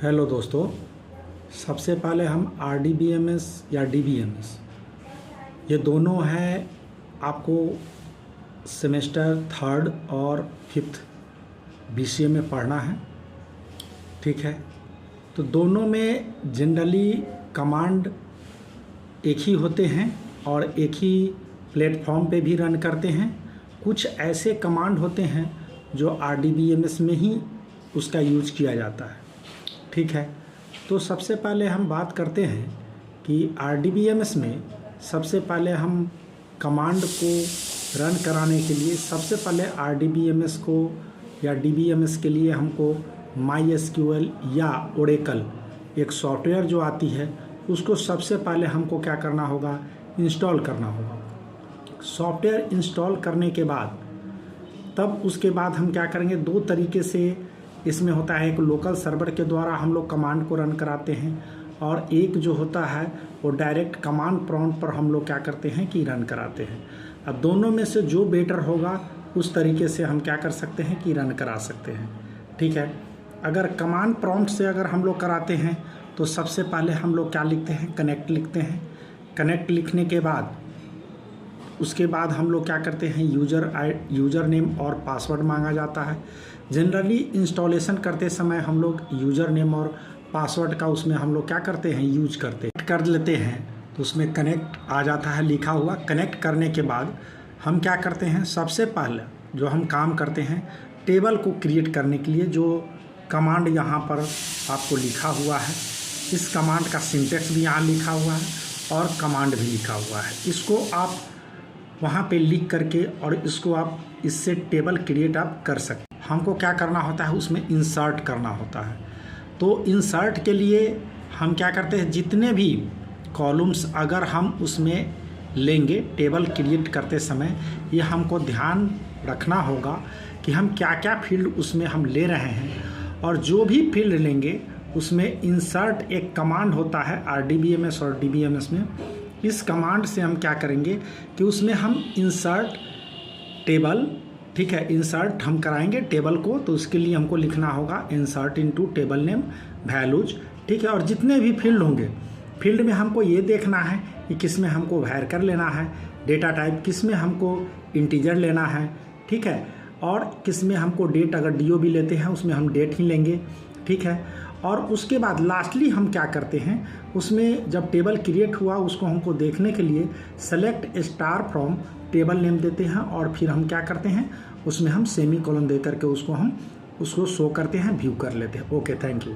Hello दोस्तों, सबसे पहले हम RDBMS या DBMS ये दोनों हैं आपको सेमेस्टर 3rd और 5th BCA में पढ़ना है। ठीक है, तो दोनों में जनरली कमांड एक ही होते हैं और एक ही प्लेटफॉर्म पे भी रन करते हैं। कुछ ऐसे कमांड होते हैं जो RDBMS में ही उसका यूज किया जाता है। ठीक है, तो सबसे पहले हम बात करते हैं कि RDBMS में सबसे पहले हम कमांड को रन कराने के लिए सबसे पहले RDBMS को या DBMS के लिए हमको MySQL या Oracle एक सॉफ्टवेयर जो आती है उसको सबसे पहले हमको क्या करना होगा, इंस्टॉल करना होगा। सॉफ्टवेयर इंस्टॉल करने के बाद तब उसके बाद हम क्या करेंगे, दो तरीके से इसमें होता है। एक लोकल सर्वर के द्वारा हम लोग कमांड को रन कराते हैं और एक जो होता है वो डायरेक्ट कमांड प्रॉम्प्ट पर हम लोग क्या करते हैं कि रन कराते हैं। अब दोनों में से जो बेटर होगा उस तरीके से हम क्या कर सकते हैं कि रन करा सकते हैं। ठीक है, अगर कमांड प्रॉम्प्ट से अगर हम लोग कराते हैं तो सबसे पहले हम लोग क्या लिखते हैं, कनेक्ट लिखते हैं। कनेक्ट लिखने के बाद उसके बाद हम लोग क्या करते हैं, यूज़र नेम और पासवर्ड मांगा जाता है। जनरली इंस्टॉलेशन करते समय हम लोग यूज़र नेम और पासवर्ड का उसमें हम लोग क्या करते हैं, यूज करते कर लेते हैं। तो उसमें कनेक्ट आ जाता है लिखा हुआ। कनेक्ट करने के बाद हम क्या करते हैं, सबसे पहले जो हम काम करते हैं टेबल को क्रिएट करने के लिए जो कमांड यहाँ पर आपको लिखा हुआ है, इस कमांड का सिंटेक्स भी यहाँ लिखा हुआ है और कमांड भी लिखा हुआ है। इसको आप वहाँ पे लिख करके और इसको आप इससे टेबल क्रिएट आप कर सकते। हमको क्या करना होता है, उसमें इंसर्ट करना होता है। तो इंसर्ट के लिए हम क्या करते हैं, जितने भी कॉलम्स अगर हम उसमें लेंगे टेबल क्रिएट करते समय, ये हमको ध्यान रखना होगा कि हम क्या क्या फील्ड उसमें हम ले रहे हैं। और जो भी फील्ड लेंगे उसमें इंसर्ट एक कमांड होता है RDBMS और DBMS में। इस कमांड से हम क्या करेंगे कि उसमें हम इंसर्ट टेबल, ठीक है, इंसर्ट हम कराएंगे टेबल को। तो उसके लिए हमको लिखना होगा insert into table name values. ठीक है, और जितने भी फील्ड होंगे, फील्ड में हमको ये देखना है कि किस में हमको वैरिएबल लेना है, डेटा टाइप किस में हमको इंटीजर लेना है। ठीक है, और किस में हमको डेट, अगर DO भी लेते हैं उसमें हम डेट ही लेंगे। ठीक है, और उसके बाद लास्टली हम क्या करते हैं, उसमें जब टेबल क्रिएट हुआ उसको हमको देखने के लिए select star from table name देते हैं और फिर हम क्या करते हैं, उसमें हम सेमी कोलन दे करके उसको शो करते हैं, व्यू कर लेते हैं। Okay, thank you.